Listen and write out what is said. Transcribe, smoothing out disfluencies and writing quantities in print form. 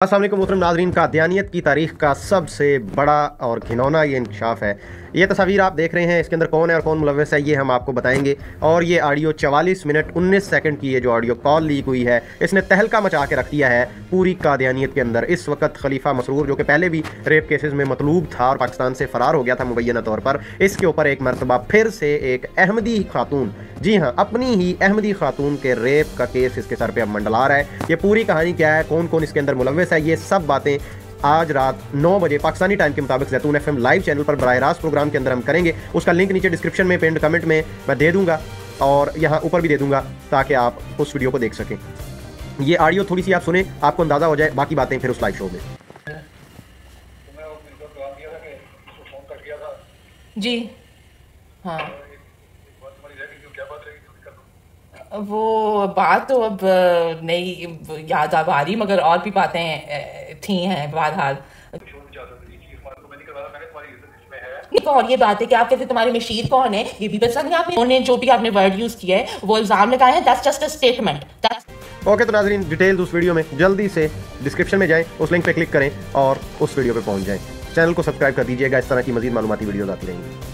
अस्सलाम वालेकुम मोहतरम नाज़रीन, कादियानियत की तारीख़ का सबसे बड़ा और घिनौना ये इंकशाफ है। ये तस्वीर आप देख रहे हैं, इसके अंदर कौन है और कौन मुलव्वस है ये हम आपको बताएंगे। और ये ऑडियो 44 मिनट 19 सेकंड की ये जो ऑडियो कॉल लीक हुई है, इसने तहलका मचा के रख दिया है पूरी कादियानियत के अंदर। इस वक्त खलीफा मसरूर, जो कि पहले भी रेप केसेस में मतलूब था और पाकिस्तान से फ़रार हो गया था मुबैना तौर पर, इसके ऊपर एक मरतबा फिर से एक अहमदी खातून, जी हाँ अपनी ही अहमदी खातून के रेप का केस इसके सर पे अब मंडला रहा है। ये पूरी कहानी क्या है, कौन कौन इसके अंदर मुलव्वस है, ये सब बातें आज रात 9 बजे पाकिस्तानी टाइम के मुताबिक ज़ैतून एफएम लाइव चैनल पर बराह रास्त प्रोग्राम के अंदर हम करेंगे। उसका लिंक नीचे डिस्क्रिप्शन में पिन्ड कमेंट में मैं दे दूंगा और यहाँ ऊपर भी दे दूंगा ताकि आप उस वीडियो को देख सकें। ये ऑडियो थोड़ी सी आप सुने, आपको अंदाज़ा हो जाए, बाकी बातें फिर उस लाइव शो में। जी हाँ, वो बात तो अब नहीं याद आ रही, मगर और भी बातें थी हैं बहरहाल। और ये बात है कि आप कहते तुम्हारे मशीर कौन है, ये भी पसंद नहीं। आपने जो भी आपने वर्ड यूज किया है वो इल्जाम लगाए हैं, that's just a statement. Okay, तो नाज़रीन डिटेल्स उस वीडियो में, जल्दी से डिस्क्रिप्शन में जाएं, उस लिंक पे क्लिक करें और उस वीडियो पे पहुंच जाएं। चैनल को सब्सक्राइब कर दीजिएगा, इस तरह की मजीद मालूमाती वीडियोस आती रहेंगी।